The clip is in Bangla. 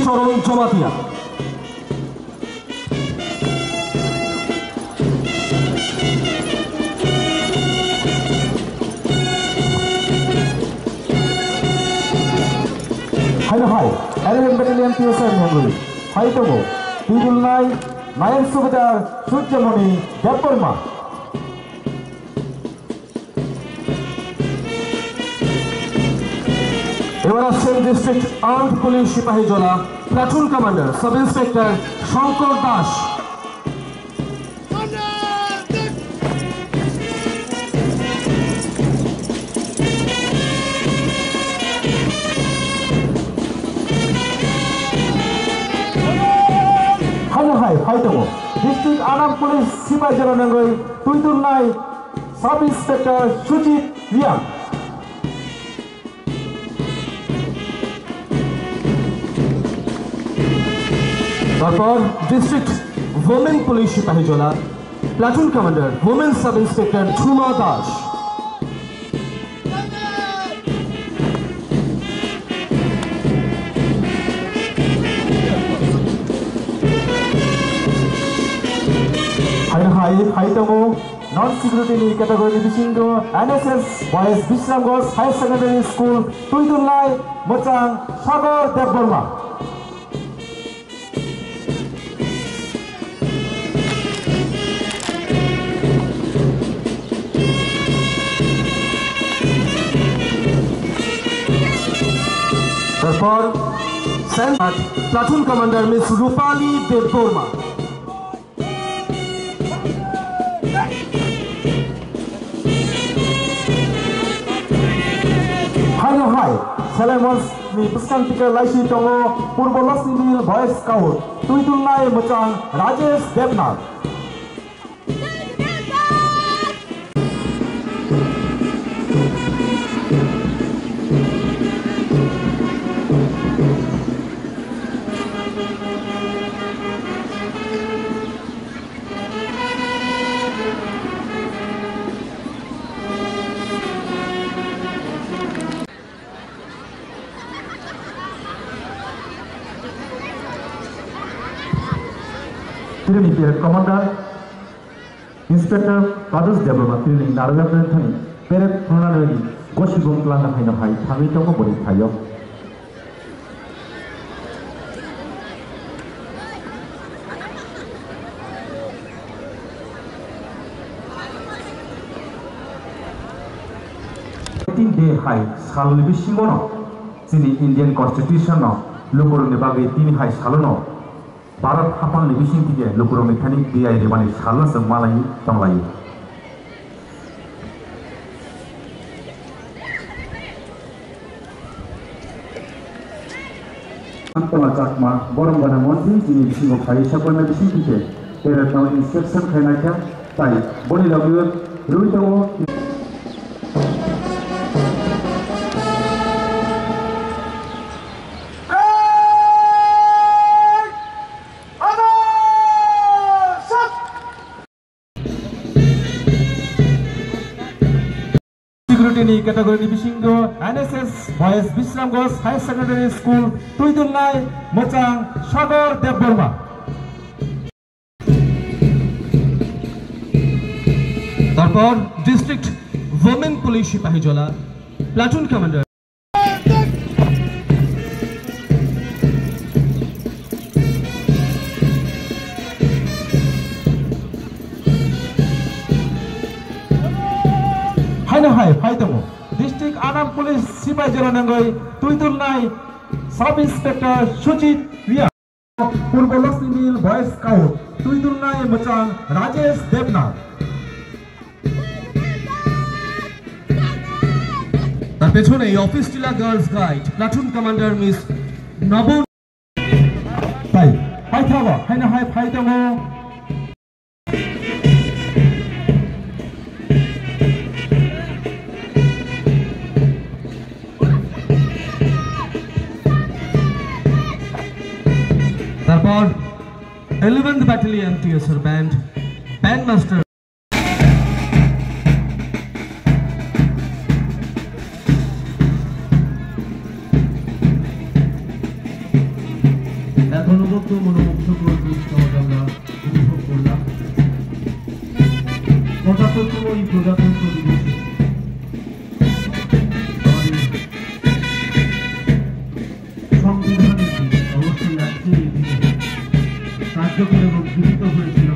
শরণ জমাতিয়া হাই 11 ব্যাটালিয়ন পিএসআই মঙ্গলী হাইতম তিরুলনাই নায়েক সুবেদার সূর্যমণি দেববর্মা এবার আসছেন district armed police Sepahijala platoon commander sub inspector Shankar Das. হাইতম ডিস্ট্রিক্ট আর্মড পুলিশ সিপাহীজলা নঙ্গই তুইতুলনাই সাব ইন্সপেক্টর সুজিত রিয়াং। তারপর district women police Sepahijala platoon commander women sub inspector Jhuma Das. হাইতম নন সিকিউরিটি ক্যাটাগরি বিশিষ্ট NSS boys Bishramganj higher secondary school তুইতুলনাই মোচাং সাগর দেববর্মা। তারপর platoon commander miss Rupali Debbarma. High সেলেমস ni peskantika laisi tongo purbolas ni boy scout tuitulnai mochang rajesh devnath। Commander inspector পাদুস দেববর্মা তিনি নারগাবেন থানি পেরেক প্রণালী গসিবং প্লানা খাইনো হাই থামি তঙ্গ বলি খাইও। দে হাই সালনি বিসিমন যিনি ইন্ডিয়ান কনস্টিটিউশন লোকরমনি বাগে তিনি হাই সালনো भारत हाफां निबिसिं तिगे लुकुरो मेखानिक बिआई रेमानि सालना मालाय तंलाय। आंतला चाकमा बरमबाना मन्थि जिनि बिसिंगो खाय सापना बिसिं तिगे पेरेटाव इंस्ट्रक्शन खायनाख्या ताई बनि लागियो रुइताव সিকিউরিটি ক্যাটাগরি বিশিষ্ট NSS boys Bishramganj higher secondary school তুইতুলনাই মোচাং সাগর দেববর্মা। তারপর district women police Sepahijala platoon commander হাইতম ডিস্ট্রিক্ট আর্মড পুলিশ সিপাহীজলা নঙ্গই তুইতুলনাই সাব ইন্সপেক্টর সুজিত রিয়া পূর্ব লক্ষ্মী বয়েজ স্কাউট তুইতুলনাই মোচাং রাজেশ দেবনাথ। তার পেছনে office Tilla girls guide platoon commander miss নবন তাই হাইথাবা হাই হাইতম তারপর 11th battalion TSR band master এক অনবদ্য মনোমুগ্ধকর দৃশ্যটা আমরা উপভোগ করলাম। ৭৫তম এই প্রজাতন্ত্র দিবসে সংবিধানের দিন, অবশ্যই আজকের এই দিনে কার্যকর এবং গৃহীত হয়েছিল